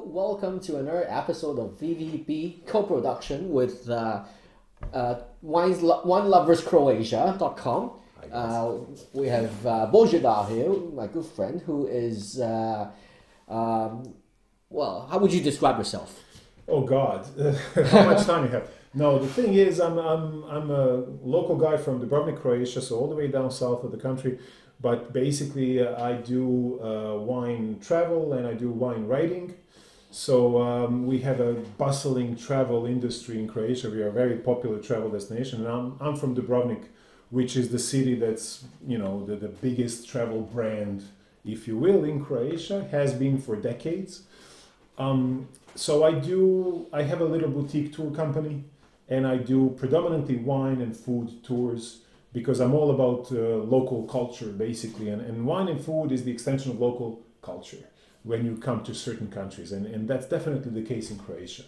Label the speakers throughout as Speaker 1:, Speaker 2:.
Speaker 1: welcome to another episode of VVB co-production with wineloverscroatia.com. We have Bozidar here, my good friend, who is, well, how would you describe yourself?
Speaker 2: Oh God, how much time you have? No, the thing is, I'm a local guy from Dubrovnik, Croatia, so all the way down south of the country. But basically, I do wine travel and I do wine writing. So we have a bustling travel industry in Croatia. We are a very popular travel destination. And I'm from Dubrovnik, which is the city that's, you know, the biggest travel brand, if you will, in Croatia, has been for decades. So I have a little boutique tour company, and I do predominantly wine and food tours, because I'm all about local culture, basically. And wine and food is the extension of local culture when you come to certain countries. And that's definitely the case in Croatia.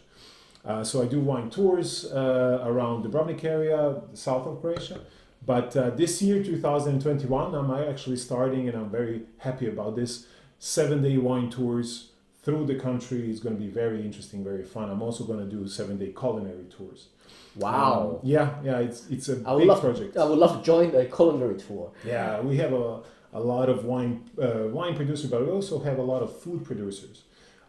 Speaker 2: So I do wine tours around the Dubrovnik area, the south of Croatia. But this year, 2021, I'm actually starting, and I'm very happy about this, 7-day wine tours through the country. Is going to be very interesting, very fun. I'm also going to do 7-day culinary tours.
Speaker 1: Wow.
Speaker 2: It's a big project.
Speaker 1: I would love to join the culinary tour.
Speaker 2: Yeah, we have a lot of wine producers, but we also have a lot of food producers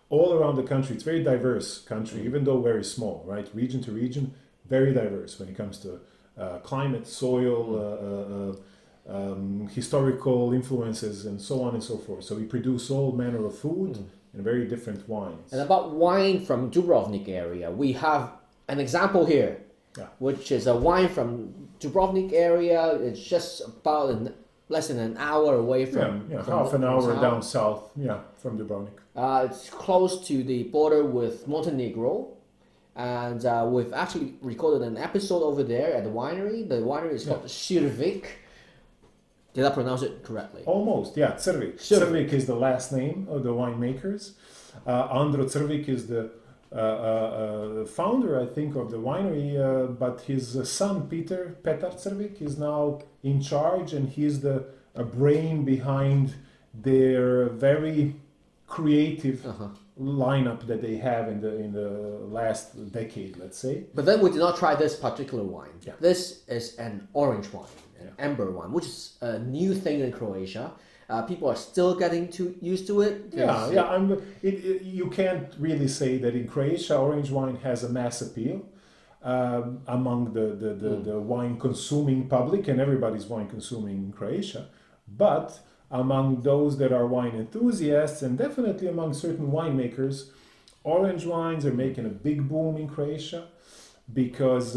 Speaker 2: all around the country. It's a very diverse country, even though very small, right? Region to region, very diverse when it comes to climate, soil, historical influences, and so on and so forth. So we produce all manner of food and very different wines.
Speaker 1: And about wine from Dubrovnik area, we have an example here.
Speaker 2: Yeah.
Speaker 1: Which is a wine from Dubrovnik area. It's just about less than an hour away from...
Speaker 2: from half an hour down south, from Dubrovnik.
Speaker 1: It's close to the border with Montenegro. And we've actually recorded an episode over there at the winery. The winery is called Crvik. Did I pronounce it correctly?
Speaker 2: Almost, yeah, Crvik. Crvik is the last name of the winemakers. Andro Crvik is the founder, I think, of the winery, but his son Petar Crvik is now in charge, and he's the brain behind their very creative lineup that they have in the last decade, let's say.
Speaker 1: But then we did not try this particular wine.
Speaker 2: Yeah.
Speaker 1: This is an orange wine, an amber wine, which is a new thing in Croatia. People are still getting used to it.
Speaker 2: You can't really say that in Croatia orange wine has a mass appeal among the wine consuming public, and everybody's wine consuming in Croatia. But among those that are wine enthusiasts, and definitely among certain winemakers, orange wines are making a big boom in Croatia because,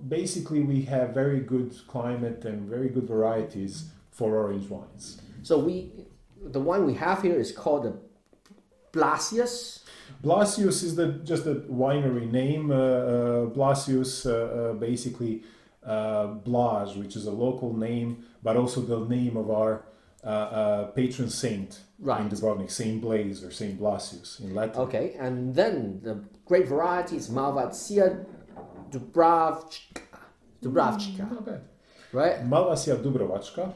Speaker 2: basically we have very good climate and very good varieties for orange wines.
Speaker 1: So the wine we have here is called the Blasius.
Speaker 2: Blasius is just a winery name. Blasius, basically Blaž, which is a local name, but also the name of our patron saint in Dubrovnik, Saint Blaise or Saint Blasius in Latin.
Speaker 1: Okay, and then the grape variety is Malvasia Dubravčka.
Speaker 2: Not bad.
Speaker 1: Right?
Speaker 2: Malvasia Dubrovačka,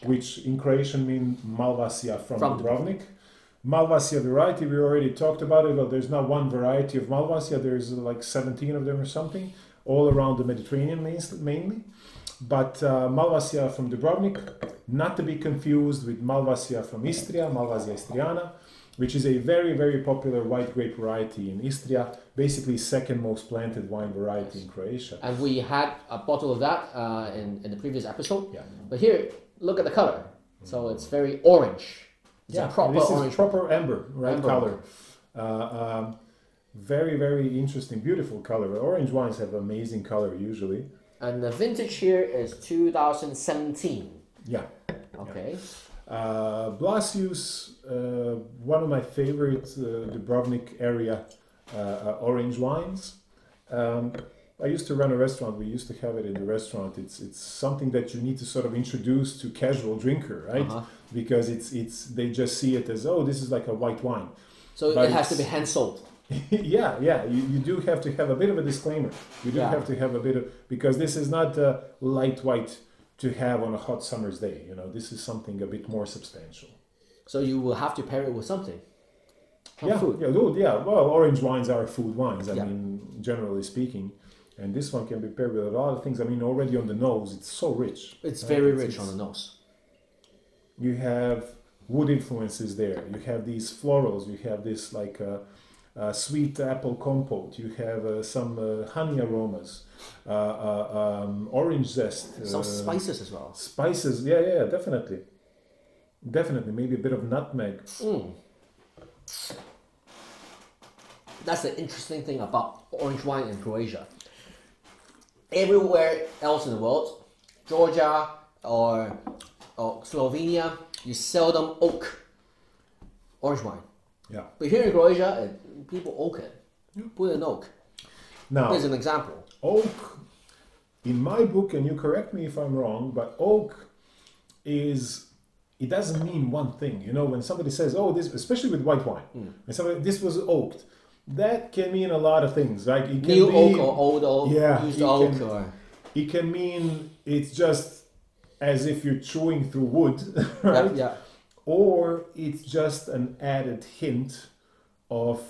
Speaker 2: which in Croatian means Malvasia from Dubrovnik. Malvasia variety, we already talked about it. Well, there's not one variety of Malvasia. There's like 17 of them or something, all around the Mediterranean mainly. But Malvasia from Dubrovnik, not to be confused with Malvasia from Istria, Malvasia Istriana, which is a very, very popular white grape variety in Istria, basically second most planted wine variety in Croatia.
Speaker 1: And we had a bottle of that in the previous episode.
Speaker 2: Yeah.
Speaker 1: But here, look at the color. So it's very orange. It's a proper
Speaker 2: this
Speaker 1: orange.
Speaker 2: Is proper amber,
Speaker 1: Amber.
Speaker 2: color. Very, very interesting, beautiful color. Orange wines have amazing color usually.
Speaker 1: And the vintage here is 2017.
Speaker 2: Yeah.
Speaker 1: Okay.
Speaker 2: Yeah. Blasius, one of my favorite Dubrovnik area orange wines. I used to run a restaurant. We used to have it in the restaurant. It's something that you need to sort of introduce to casual drinker, right? Because they just see it as, oh, this is like a white wine.
Speaker 1: So it has to be hand sold.
Speaker 2: You do have to have a bit of a disclaimer. You do have to have a bit of, because this is not light white to have on a hot summer's day. You know, this is something a bit more substantial.
Speaker 1: So you will have to pair it with something.
Speaker 2: Yeah,
Speaker 1: food.
Speaker 2: yeah. Well, orange wines are food wines. I
Speaker 1: Yeah.
Speaker 2: mean, generally speaking, and this one can be paired with a lot of things. I mean, already on the nose, it's so rich.
Speaker 1: It's
Speaker 2: right?
Speaker 1: very rich on the nose.
Speaker 2: You have wood influences there. You have these florals. You have this like sweet apple compote. You have some honey aromas, orange zest.
Speaker 1: Some spices as well.
Speaker 2: Spices, yeah, definitely. Definitely, maybe a bit of nutmeg.
Speaker 1: That's the interesting thing about orange wine in Croatia. Everywhere else in the world, Georgia or Slovenia, you seldom oak orange wine.
Speaker 2: Yeah.
Speaker 1: But here in Croatia, people oak it. Put in oak.
Speaker 2: Now,
Speaker 1: Here's an example.
Speaker 2: oak, in my book, and you correct me if I'm wrong, but oak is, it doesn't mean one thing. You know, when somebody says, oh, this, especially with white wine, when somebody, this was oaked, that can mean a lot of things. Like it can
Speaker 1: New
Speaker 2: be,
Speaker 1: oak or old oak,
Speaker 2: yeah,
Speaker 1: used
Speaker 2: it
Speaker 1: oak
Speaker 2: can-
Speaker 1: or...
Speaker 2: It can mean it's just as if you're chewing through wood, right?
Speaker 1: Yeah.
Speaker 2: Or it's just an added hint of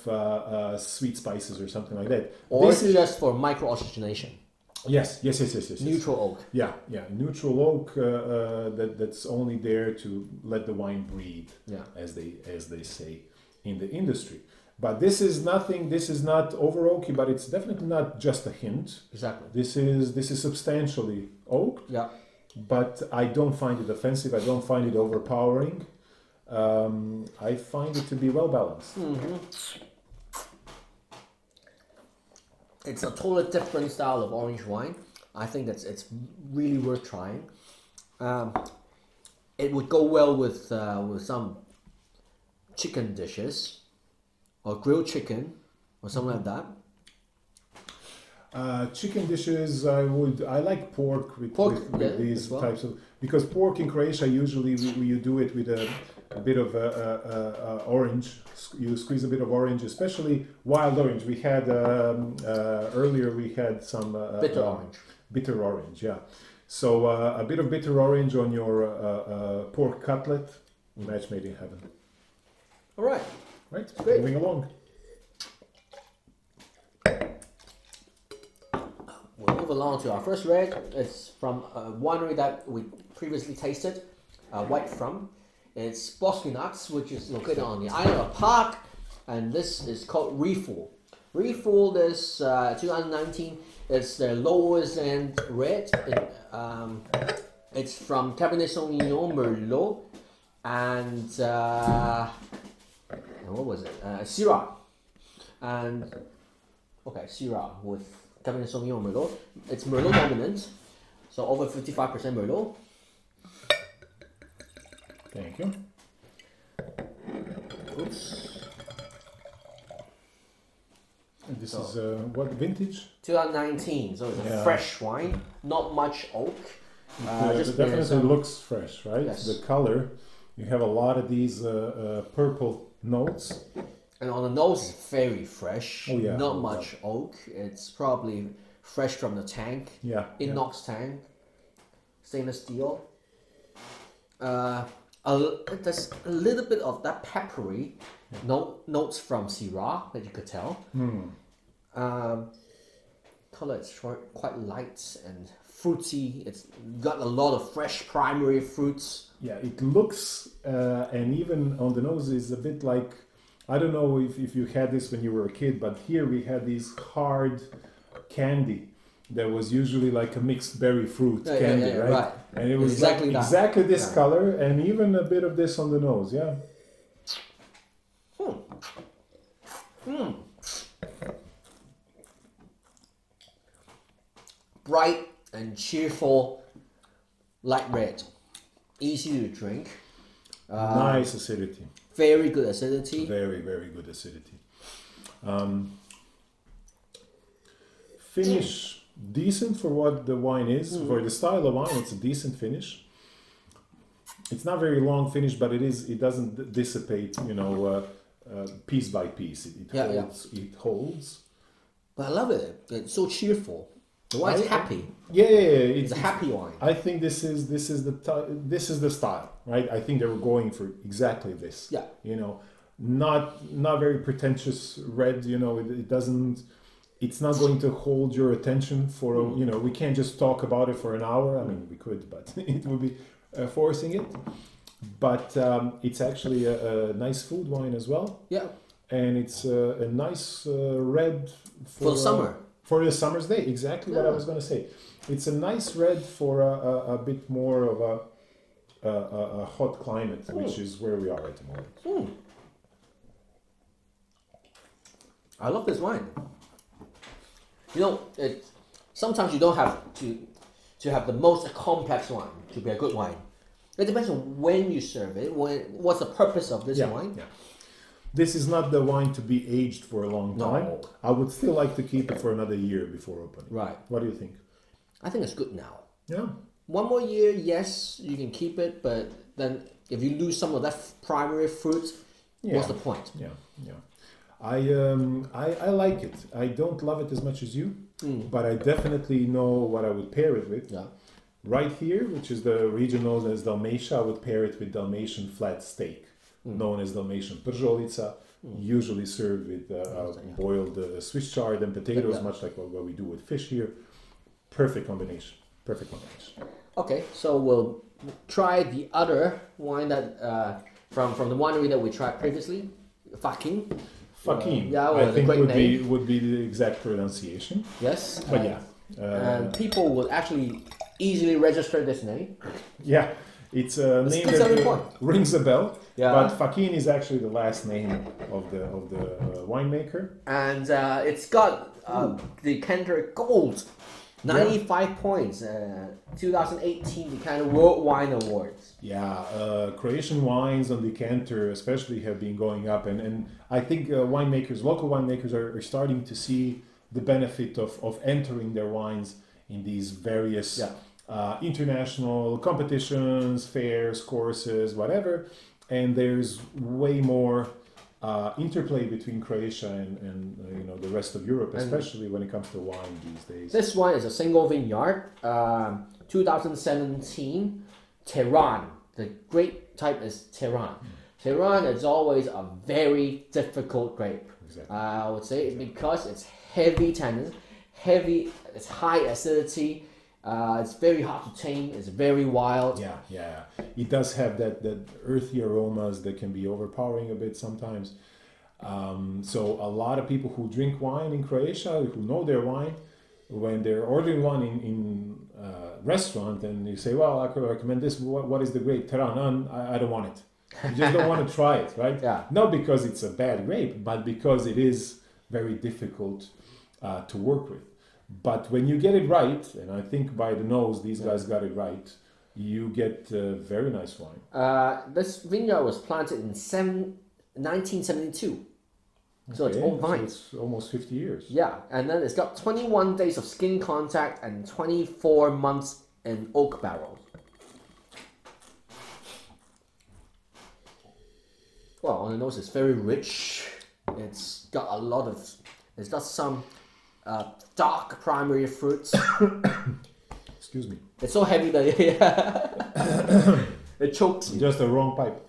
Speaker 2: sweet spices or something like that.
Speaker 1: Or
Speaker 2: This
Speaker 1: it's
Speaker 2: is
Speaker 1: just for micro-oxygenation.
Speaker 2: yes.
Speaker 1: Neutral oak.
Speaker 2: Yeah, neutral oak that's only there to let the wine breathe,
Speaker 1: Yeah.
Speaker 2: as they say in the industry. But this is nothing. This is not over oaky, but it's definitely not just a hint.
Speaker 1: Exactly.
Speaker 2: This is substantially oaked,
Speaker 1: Yeah.
Speaker 2: but I don't find it offensive. I don't find it overpowering. I find it to be well balanced.
Speaker 1: It's a totally different style of orange wine. I think it's really worth trying. It would go well with some chicken dishes or grilled chicken or something like that.
Speaker 2: Chicken dishes, I like pork with
Speaker 1: Yeah,
Speaker 2: these
Speaker 1: as well.
Speaker 2: types of, because pork in Croatia usually you do it with a bit of orange. You squeeze a bit of orange, especially wild orange. We had earlier we had some
Speaker 1: Bitter orange.
Speaker 2: Bitter orange, yeah. So a bit of bitter orange on your pork cutlet, match made in heaven.
Speaker 1: All right.
Speaker 2: Right,
Speaker 1: Great.
Speaker 2: moving along.
Speaker 1: We'll move along to our first red. It's from a winery that we previously tasted, white from. It's Boskinac, which is located on the island of Park, and this is called Refuel. Refuel is 2019. It's the lowest end red. It's from Cabernet Sauvignon Merlot and what was it? Syrah. And okay, Syrah with Cabernet Sauvignon Merlot. It's Merlot dominant, so over 55% Merlot.
Speaker 2: Thank you.
Speaker 1: Oops.
Speaker 2: And this is what vintage?
Speaker 1: 2019, so it's a
Speaker 2: Yeah.
Speaker 1: fresh wine, not much oak.
Speaker 2: It
Speaker 1: Just
Speaker 2: definitely
Speaker 1: some-
Speaker 2: looks fresh, right?
Speaker 1: Yes.
Speaker 2: The color, you have a lot of these purple notes.
Speaker 1: And on the nose, it's very fresh.
Speaker 2: Oh, yeah.
Speaker 1: Not
Speaker 2: Oh,
Speaker 1: much oak. It's probably fresh from the tank.
Speaker 2: Yeah.
Speaker 1: Inox tank. Stainless steel. There's a little bit of that peppery notes from Syrah that you could tell. Color is quite light and fruity. It's got a lot of fresh primary fruits.
Speaker 2: Yeah, it looks, and even on the nose is a bit like, I don't know if you had this when you were a kid, but here we had this hard candy that was usually like a mixed berry fruit candy, right? And it was
Speaker 1: Exactly
Speaker 2: like
Speaker 1: that.
Speaker 2: exactly this
Speaker 1: Yeah.
Speaker 2: color, and even a bit of this on the nose, yeah.
Speaker 1: Bright and cheerful, light red. Easy to drink.
Speaker 2: Nice acidity.
Speaker 1: Very good acidity.
Speaker 2: Very, very good acidity. Finish decent for what the wine is. For the style of wine, it's a decent finish. It's not very long finish, but it doesn't dissipate, piece by piece. It holds.
Speaker 1: But I love it. It's so cheerful. The wine's happy.
Speaker 2: Yeah.
Speaker 1: It's a happy wine.
Speaker 2: I think this is the style, right? I think they were going for exactly this.
Speaker 1: Yeah.
Speaker 2: not very pretentious red. You know, it doesn't. It's not going to hold your attention for you know. We can't just talk about it for an hour. I mean, we could, but it would be forcing it. But it's actually a nice food wine as well.
Speaker 1: Yeah.
Speaker 2: And it's a nice red
Speaker 1: for the summer.
Speaker 2: For the summer's day, exactly what I was going to say. It's a nice red for a bit more of a hot climate, which is where we are at the moment.
Speaker 1: I love this wine. You know, sometimes you don't have to have the most complex wine to be a good wine. It depends on when you serve it. What's the purpose of this wine?
Speaker 2: Yeah. This is not the wine to be aged for a long time.
Speaker 1: No.
Speaker 2: I would still like to keep it for another year before opening.
Speaker 1: Right.
Speaker 2: What do you think?
Speaker 1: I think it's good now.
Speaker 2: Yeah.
Speaker 1: One more year, yes, you can keep it, but then if you lose some of that primary fruit, what's the point?
Speaker 2: Yeah. I like it. I don't love it as much as you, but I definitely know what I would pair it with.
Speaker 1: Yeah.
Speaker 2: Right here, which is the region known as Dalmatia, I would pair it with Dalmatian flat steak, known as Dalmatian pržolica, usually served with boiled Swiss chard and potatoes, much like what we do with fish here. Perfect combination. Perfect combination.
Speaker 1: Okay, so we'll try the other wine that from the winery that we tried previously, Fakin.
Speaker 2: Fakin,
Speaker 1: I think
Speaker 2: would be the exact pronunciation.
Speaker 1: Yes.
Speaker 2: But
Speaker 1: and people would actually easily register this name.
Speaker 2: Yeah, it's a name that rings a bell.
Speaker 1: Yeah.
Speaker 2: But Fakin is actually the last name of the winemaker.
Speaker 1: And it's got the Decanter Gold, 95 points, 2018 Decanter World Wine Awards.
Speaker 2: Yeah, Croatian wines on Decanter especially have been going up, and I think local winemakers are starting to see the benefit of entering their wines in these various international competitions, fairs, courses, whatever. And there's way more interplay between Croatia and the rest of Europe, especially when it comes to wine these days.
Speaker 1: This one is a single vineyard, 2017 Tehran. The grape type is Tehran. Tehran is always a very difficult grape.
Speaker 2: Exactly.
Speaker 1: I would say because it's heavy tannin, it's high acidity. It's very hard to tame. It's very wild.
Speaker 2: Yeah. It does have that earthy aromas that can be overpowering a bit sometimes. So a lot of people who drink wine in Croatia, who know their wine, when they're ordering one in a restaurant and you say, well, I could recommend this. What is the grape? Tehran. I don't want it. You just don't want to try it, right?
Speaker 1: Yeah.
Speaker 2: Not because it's a bad grape, but because it is very difficult to work with. But when you get it right, and I think by the nose these guys got it right, you get very nice wine.
Speaker 1: This vineyard was planted in 1972. So it's old vine.
Speaker 2: So it's almost 50 years.
Speaker 1: Yeah, and then it's got 21 days of skin contact and 24 months in oak barrels. Well, on the nose it's very rich. It's got some dark primary fruits.
Speaker 2: Excuse me.
Speaker 1: It's so heavy that it chokes you.
Speaker 2: Just a wrong pipe.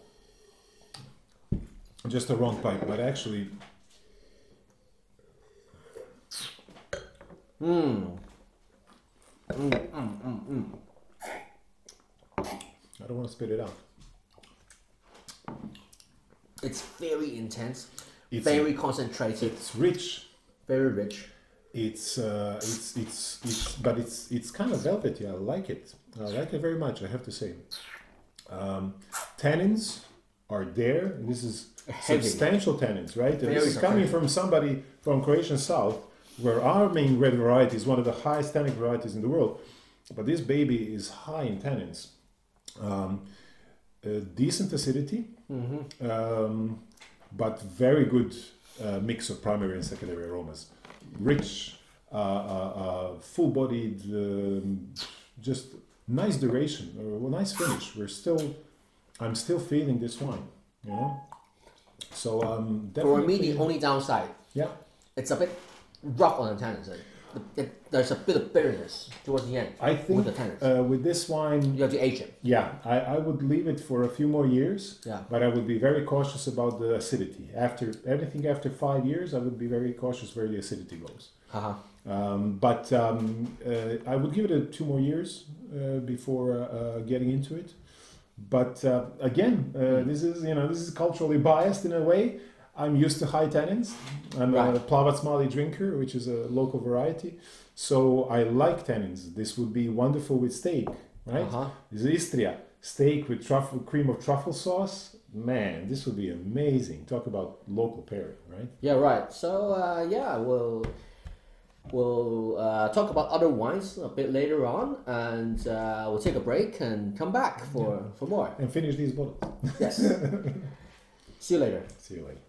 Speaker 2: But actually... I don't want to spit it out.
Speaker 1: It's very intense, very concentrated.
Speaker 2: It's rich.
Speaker 1: Very rich.
Speaker 2: It's kind of velvety. I like it. I like it very much, I have to say. Tannins are there. This is substantial tannins, right? And this is coming from somebody from Croatian South, where our main red variety is one of the highest tannic varieties in the world. But this baby is high in tannins. Decent acidity, but very good mix of primary and secondary aromas. Rich, full-bodied, just nice duration, nice finish. I'm still feeling this wine, you know. So
Speaker 1: for me, the only downside,
Speaker 2: it's
Speaker 1: a bit rough on the tannin side. there's a bit of bitterness towards the end.
Speaker 2: I think
Speaker 1: with the tannins.
Speaker 2: With this wine,
Speaker 1: You have to age it.
Speaker 2: yeah, I would leave it for a few more years.
Speaker 1: Yeah.
Speaker 2: But I would be very cautious about the acidity. After 5 years, I would be very cautious where the acidity goes.
Speaker 1: Haha.
Speaker 2: But I would give it 2 more years before getting into it. But again, this is culturally biased in a way. I'm used to high tannins. I'm a Plavac Mali drinker, which is a local variety. So I like tannins. This would be wonderful with steak, right? This is Istria. Steak with cream of truffle sauce. Man, this would be amazing. Talk about local pairing, right?
Speaker 1: Yeah, right. So we'll talk about other wines a bit later on, and we'll take a break and come back for more.
Speaker 2: And finish these bottles.
Speaker 1: Yes. See you later.
Speaker 2: See you later.